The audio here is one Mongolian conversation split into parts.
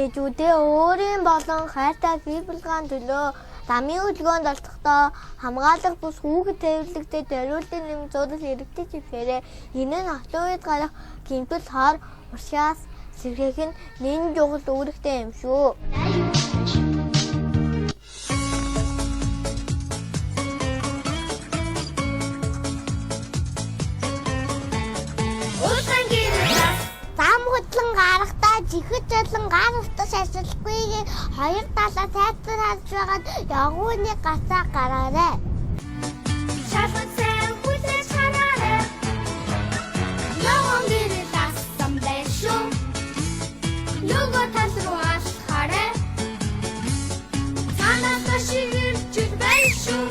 ээжүүдээ өөрийн болон хайртай бие булгаан төлөө замын хөдөлгөөнд олдохдоо хамгаалах бус хүүхэд тээвэрлэгтэй зориултын нэмэлт зураг хэрэгтэй чившээрээ энэ нь охтын үед гарах гэмтэл хор уршаас сэргээх нь нэн чухал үүрэгтэй юм шүү. Зам хөдлөн гарахдаа жихэд жолон гар утас ашиглахгүйгээр хоёр талаа тайлбар харж байгаад ягууны гацаа гараарай. Шалган сайн хүлээж хараарай. Ягуун гэрэл асан байшгүй. Нөгөө тал руу алхаарай. Санаас шигэрч байшгүй.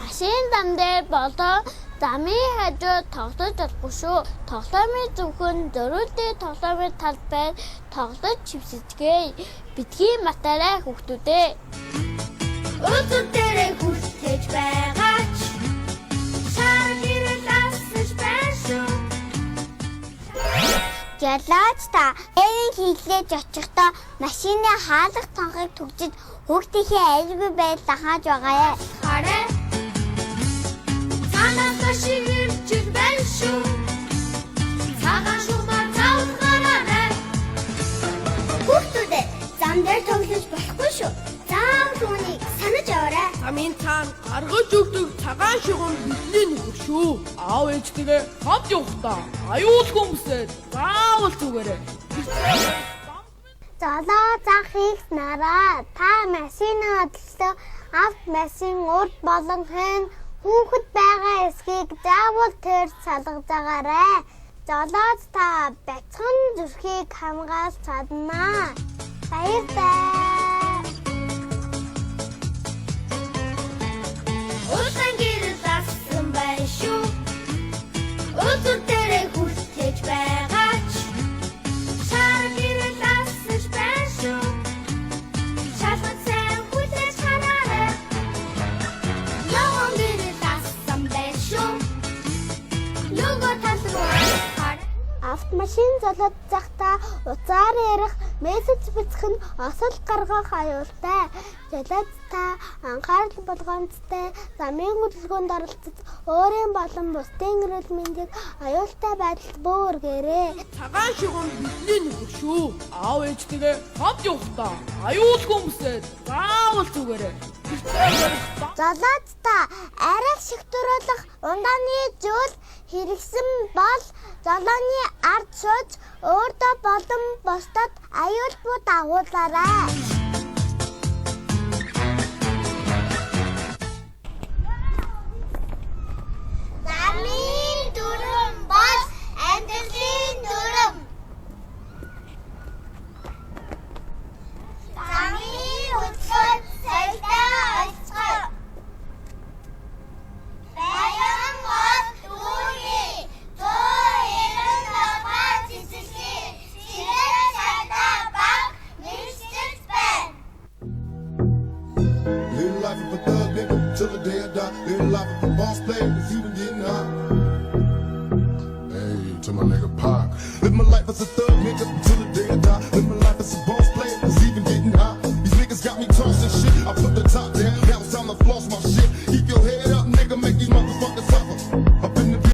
Машин зам дээр болоо замын хажууд тоглож чадахгүй шүү. Тоглоомын зөвхөн зөрүүлтэй тоглоомын талбай тоглож чивсэжгээ. Битгий матарай хүүхдүүдээ. Өдөр дээрээ хүртэж байгаач. Шар гэрэл асаж байшгүй. Жалаач та эрийн хийлээж очихдоо машины хаалга цонхыг түгжиж хүүхдийнхээ айлгүй байдал хааж байгаа. Хараа. Санаа шигэрч байшгүй. Цагаан шугамар цаавгараарай. Хүүхдүүдээ зам дээр тоглож болохгүй шүү. Зам түүнийг санаж аваарай. Замын цаана гаргаж өгдөг цагаан шугам бидний нөхөр шүү. Аав ээжтэйгээ хамт явахдаа аюул хүмүүсээ заавал зүгээрэй. Золоо зах их нараа та машины хөдлөлтөө авт машин урд болон хэн хүүхэд байгаа эсхийг заавал тэр салгаж байгаарай. Жолооч та бяцхан зүрхийг хамгаалж чаднаа. Баяртай. Улаан гэрэл асан байшгүй. Өдөр дээрээ хүртэж байгаач. Шар гэрэл асаж байшгүй. Шалган сайн хүлээж хараарай. Ягуун гэрэл асан байшгүй. Нөгөө тал руу алхаарай. Автомашин золоод захта уцаар ярих мессеж бичэх нь осол гаргах аюултай. Жолооч та анхаарал болгоомжтой замын хөдөлгөөнд оролцож өөрийн болон бусдын эрүүл мэндийг аюултай байдалд бөөргөөрэй. Цагаан шугам бидний нөхөр шүү. Аав ээжтэйгээ хамт явахдаа аюул хүмүүсээ заавал зүгээрэй. Жолооч та арай шигтруулах ундааны зүйл хэрэгсэн бол жолооны ард сууж өөртөө болон бусдад аюулгүй дагуулаарай. Замын дүрм бол амьдралын дүрм. Замын хөдлөлт сайтай олцгоо. Баян гол дүүргий 197 цэцэрлэгийн ширээ сайтай баг нэршиж байна. Live life of a thug nigga till the day I die. Live life of a boss player if you been getting high. Hey, to my nigga Pac. Live my life as a thug nigga till the day I die. Live my life as a boss.